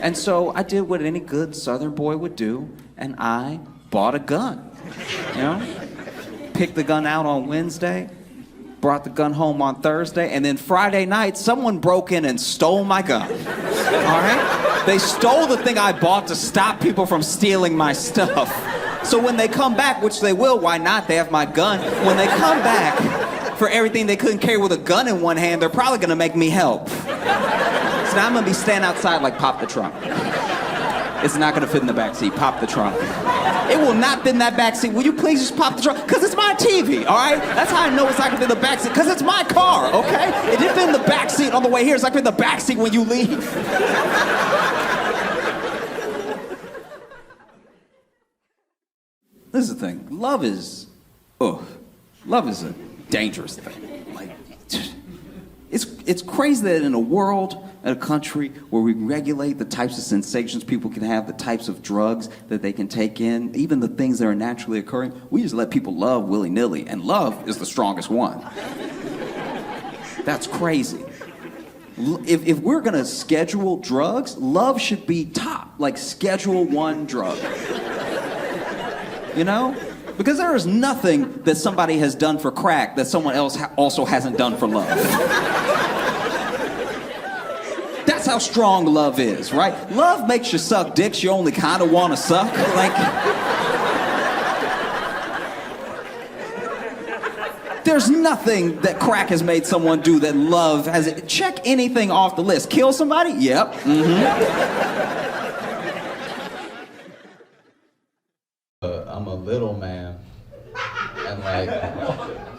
And so I did what any good Southern boy would do, and I bought a gun. You know? Picked the gun out on Wednesday, brought the gun home on Thursday, and then Friday night, someone broke in and stole my gun. All right? They stole the thing I bought to stop people from stealing my stuff. So when they come back, which they will, why not? They have my gun. When they come back for everything they couldn't carry with a gun in one hand, they're probably gonna make me help. So now I'm gonna be standing outside like, pop the trunk. It's not gonna fit in the back seat. Pop the trunk. It will not fit in that back seat. Will you please just pop the trunk? Because it's my TV, all right? That's how I know it's not gonna fit in the back seat, because it's my car, okay? It didn't fit in the back seat on the way here. It's not gonna fit in the back seat when you leave. This is the thing. Love is ugh, love is a dangerous thing. Like, it's crazy that in a world, in a country where we regulate the types of sensations people can have, the types of drugs that they can take in, even the things that are naturally occurring, we just let people love willy-nilly, and love is the strongest one. That's crazy. If we're gonna schedule drugs, love should be top, like Schedule 1 drug. You know? Because there is nothing that somebody has done for crack that someone else also hasn't done for love. That's how strong love is, right? Love makes you suck dicks you only kind of want to suck. Like, there's nothing that crack has made someone do that love has. Check anything off the list. Kill somebody? Yep. Mm-hmm. I'm a little man, and like,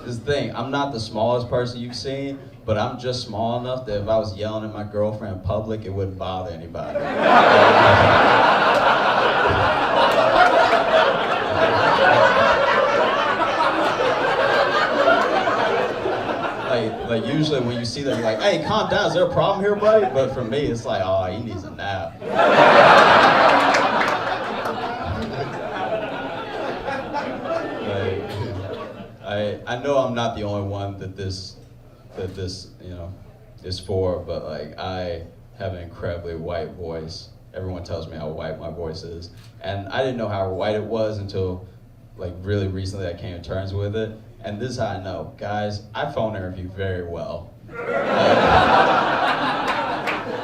this thing, I'm not the smallest person you've seen, but I'm just small enough that if I was yelling at my girlfriend in public, it wouldn't bother anybody. Like usually when you see them, you're like, hey, calm down, is there a problem here, buddy? But for me, it's like, oh, he needs a nap. I know I'm not the only one that this is for, but like I have an incredibly white voice. Everyone tells me how white my voice is, and I didn't know how white it was until like really recently I came to terms with it. And this is how I know, guys. I phone interview very well.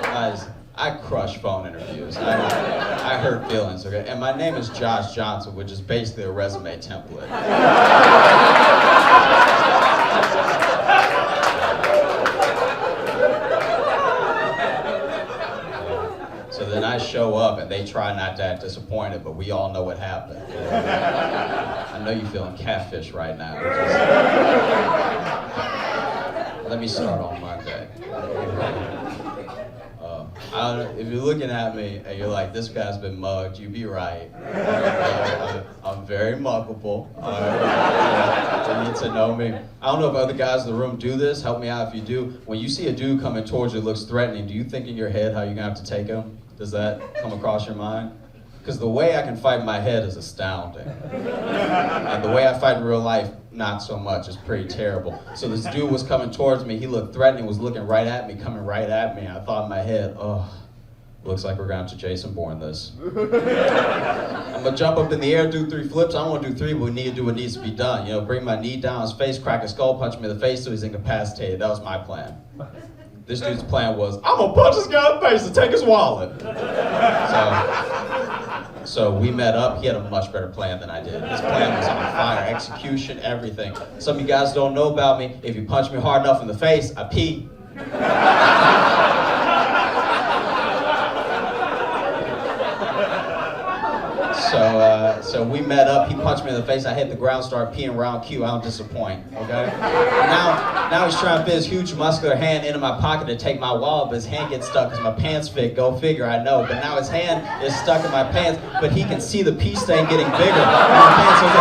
Guys, I crush phone interviews. I hurt feelings, okay? And my name is Josh Johnson, which is basically a resume template. So then I show up and they try not to act disappointed, but we all know what happened. I know you're feeling catfish right now. Let me start on Monday. If you're looking at me and you're like, this guy's been mugged, you'd be right. I'm very muggable. You need to know me. I don't know if other guys in the room do this. Help me out if you do. When you see a dude coming towards you that looks threatening, do you think in your head how you're gonna have to take him? Does that come across your mind? Because the way I can fight in my head is astounding. And the way I fight in real life, not so much. It's pretty terrible. So this dude was coming towards me. He looked threatening, was looking right at me, coming right at me. I thought in my head, oh, looks like we're going to have to Jason Bourne this. I'm going to jump up in the air, do 3 flips. I don't want to do 3, but we need to do what needs to be done. You know, bring my knee down his face, crack his skull, punch him in the face so he's incapacitated. That was my plan. This dude's plan was, I'm going to punch this guy in the face and take his wallet. So we met up. He had a much better plan than I did. His plan was on fire, execution, everything. Some of you guys don't know about me. If you punch me hard enough in the face, I pee. So we met up. He punched me in the face. I hit the ground, started peeing round Q. I don't disappoint, okay? Now he's trying to fit his huge muscular hand into my pocket to take my wallet, but his hand gets stuck because my pants fit. Go figure, I know. But now his hand is stuck in my pants, but he can see the pee stain getting bigger. And my pants are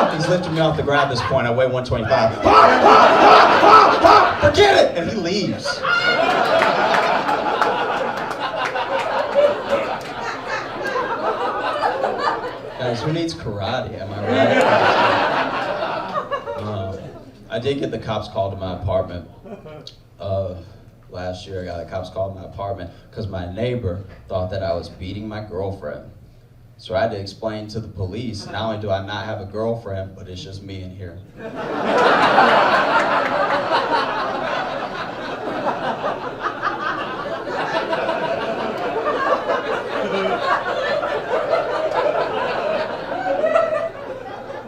like, he's lifting me off the ground at this point. I weigh 125. Forget it! And he leaves. Guys, who needs karate? Am I right? I did get the cops called to my apartment. Last year I got the cops called to my apartment because my neighbor thought that I was beating my girlfriend. So I had to explain to the police, not only do I not have a girlfriend, but it's just me in here.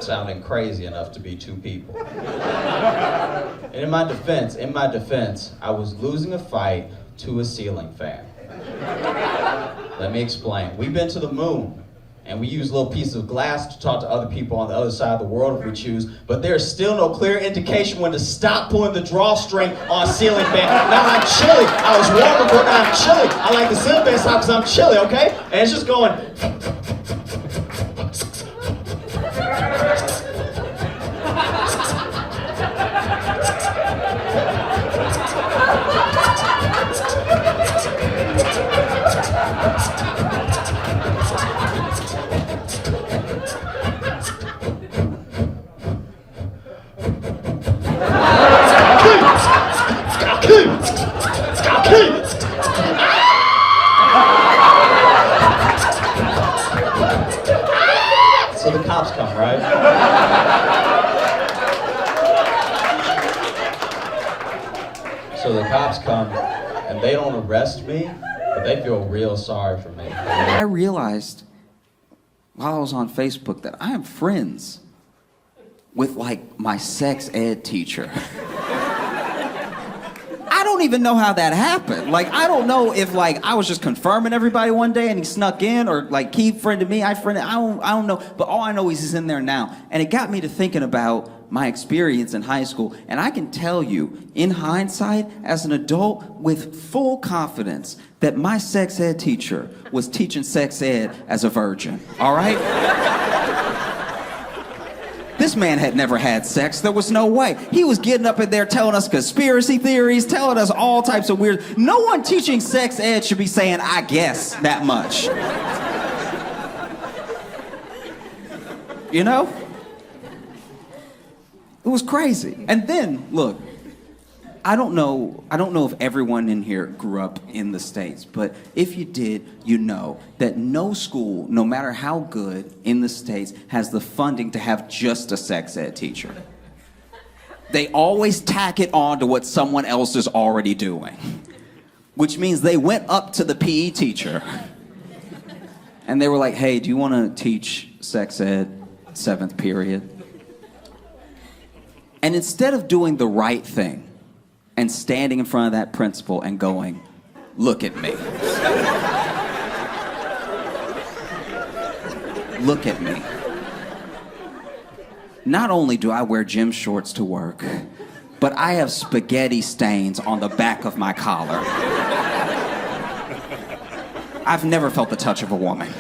Sounding crazy enough to be 2 people. And in my defense, I was losing a fight to a ceiling fan. Let me explain. We've been to the moon, and we use little pieces of glass to talk to other people on the other side of the world if we choose, but there's still no clear indication when to stop pulling the drawstring on a ceiling fan. Now I'm chilly. I was warm before, now I'm chilly. I like the ceiling fan stop because I'm chilly, okay? And it's just going... So the cops come, and they don't arrest me, but they feel real sorry for me. I realized while I was on Facebook that I am friends with like my sex ed teacher. I don't even know how that happened. Like, I don't know if like I was just confirming everybody one day and he snuck in, or like he friended me, I friended. I don't know. But all I know is he's in there now, and it got me to thinking about my experience in high school. And I can tell you, in hindsight, as an adult, with full confidence, that my sex ed teacher was teaching sex ed as a virgin. All right. This man had never had sex. There was no way. He was getting up in there telling us conspiracy theories, telling us all types of weird. No one teaching sex ed should be saying, I guess, that much. You know? It was crazy. And then, look, I don't know if everyone in here grew up in the States, but if you did, you know that no school, no matter how good in the States, has the funding to have just a sex ed teacher. They always tack it on to what someone else is already doing, which means they went up to the PE teacher and they were like, hey, do you want to teach sex ed 7th period? And instead of doing the right thing, and standing in front of that principal and going, look at me. Look at me. Not only do I wear gym shorts to work, but I have spaghetti stains on the back of my collar. I've never felt the touch of a woman.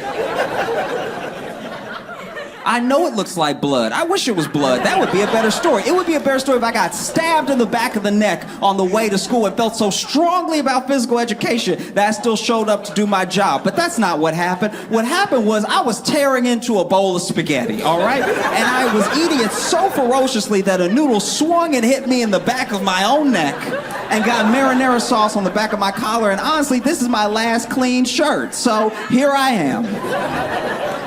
I know it looks like blood. I wish it was blood. That would be a better story. It would be a better story if I got stabbed in the back of the neck on the way to school and felt so strongly about physical education that I still showed up to do my job. But that's not what happened. What happened was I was tearing into a bowl of spaghetti, all right? And I was eating it so ferociously that a noodle swung and hit me in the back of my own neck and got marinara sauce on the back of my collar. And honestly, this is my last clean shirt. So here I am.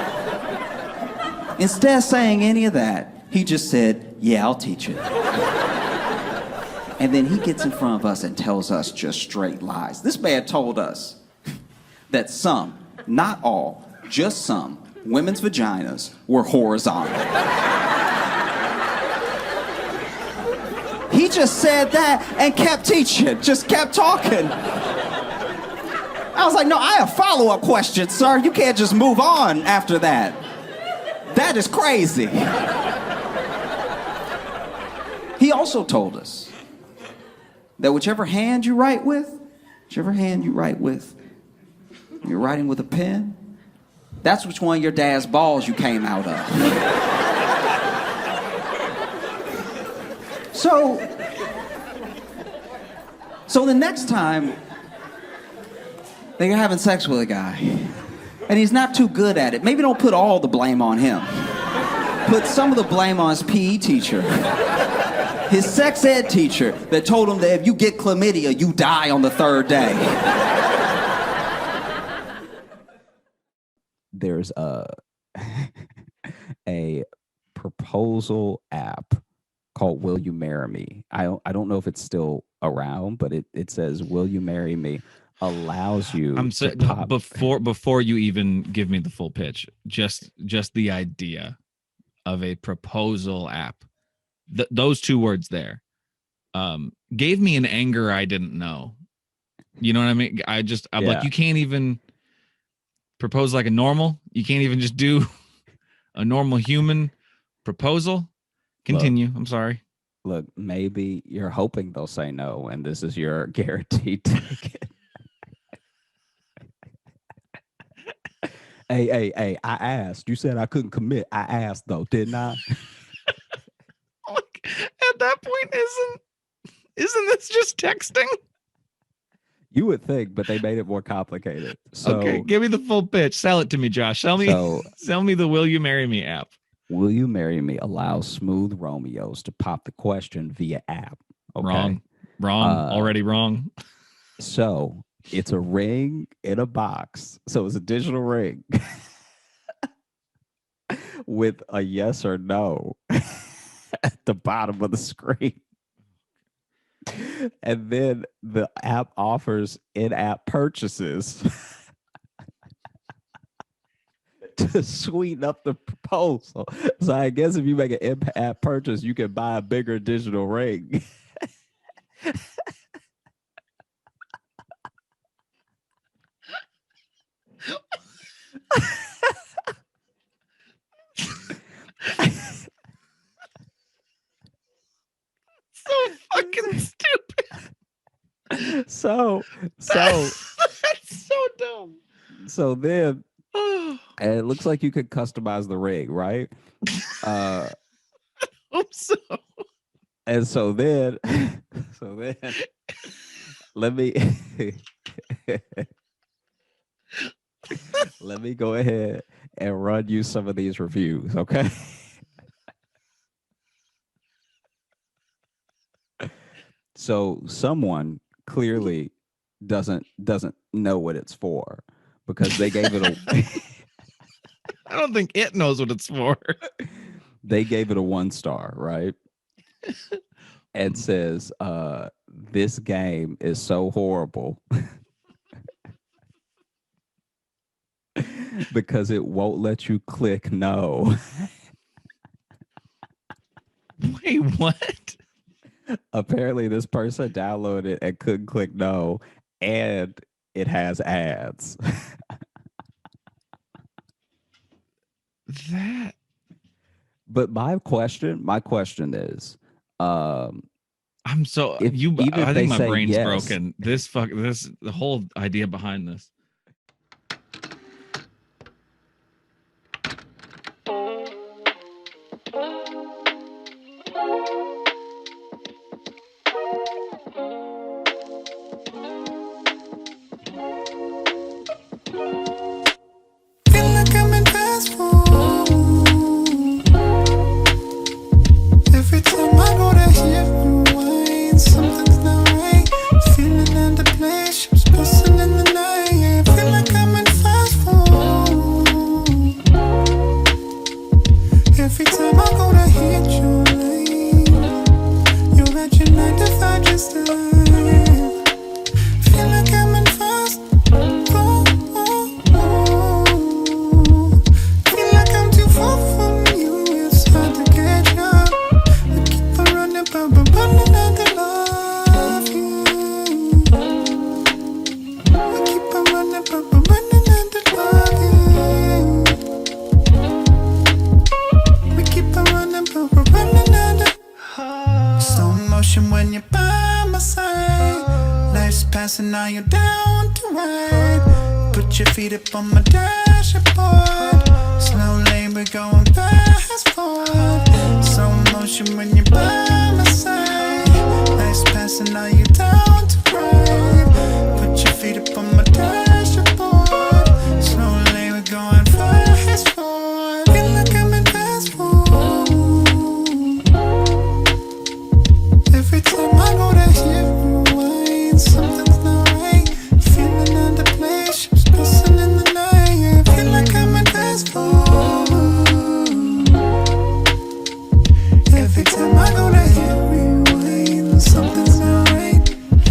Instead of saying any of that, he just said, yeah, I'll teach it. And then he gets in front of us and tells us just straight lies. This man told us that some, not all, just some, women's vaginas were horizontal. He just said that and kept teaching, just kept talking. I was like, no, I have follow-up questions, sir. You can't just move on after that. That is crazy. He also told us that whichever hand you write with, you're writing with a pen, that's which one of your dad's balls you came out of. So the next time that you're having sex with a guy, and he's not too good at it, maybe don't put all the blame on him. Put some of the blame on his PE teacher. His sex ed teacher that told him that if you get chlamydia, you die on the 3rd day. There's a proposal app called Will You Marry Me? I don't know if it's still around, but it says Will You Marry Me? Allows you to pop. Before you even give me the full pitch, just the idea of a proposal app, those 2 words there gave me an anger I didn't know. You know what I mean? I'm like, you can't even propose like a normal. You can't even just do a normal human proposal. Continue. I'm sorry. Look, maybe you're hoping they'll say no, and this is your guaranteed ticket. Hey, I asked. You said I couldn't commit. I asked, though, didn't I? At that point, isn't this just texting? You would think, but they made it more complicated. So, okay, give me the full pitch. Sell it to me, Josh. Sell me the Will You Marry Me app. Will You Marry Me allows smooth Romeos to pop the question via app. Okay? Wrong. Already wrong. So it's a ring in a box. So it's a digital ring with a yes or no at the bottom of the screen. And then the app offers in-app purchases to sweeten up the proposal. So I guess if you make an in-app purchase, you can buy a bigger digital ring. So fucking stupid. So That's so dumb. so then and it looks like you could customize the ring, right? Hope so. And so then let me let me go ahead and run you some of these reviews, okay? So someone clearly doesn't know what it's for because they gave it a I don't think it knows what it's for. they gave it a 1 star, right? And says, this game is so horrible because it won't let you click no. Wait, what? Apparently this person downloaded it and couldn't click no, and it has ads. That But my question is, I'm so If- you. even if I they think my say brain's yes. broken. This the whole idea behind this. Feel like I'm in fast food. Every time I go to hear rewind, something's not right. Feeling under place, ships passing in the night. Yeah, feel like I'm in fast food. Every time I go to hit your line, you're at your 9 to 5 just time. Feel like I'm in fast food. Feel like I'm too far from you, it's hard to catch up. I keep on running, but running out to love you. I keep on running, but running out to love you. We keep on running, but running out to slow motion when you're by my side. Life's passing, now you're down to ride. Put your feet up on my dashboard. Slow lane, we're going fast forward. Slow motion when you're by my side. Life's passing, now you're down to ride. Put your feet up on my dashboard. Slow lane, we're going fast forward. Feel like I'm in fast food. Every time I go to hear rewind, something's not right. Feeling under place, ships passing in the night. Yeah, feel like I'm in fast food. Every time I go to hear rewind, something's not right.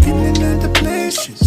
Feeling under place, ships